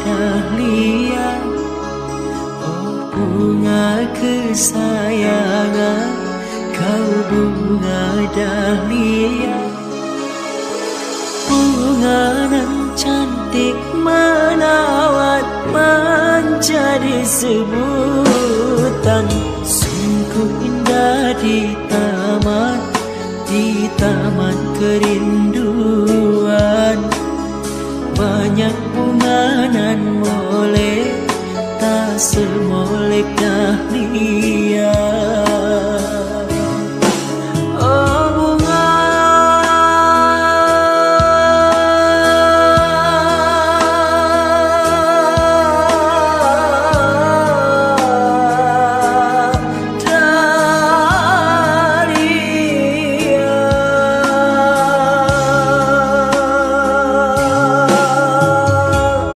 dahlia. Oh bunga kesayangan, kau bunga dahlia. Bunga nan cantik menawan menjadi sebutan. Sungguh indah di taman kerinduan. Banyak bunga nan molek, tak semolek dahlia.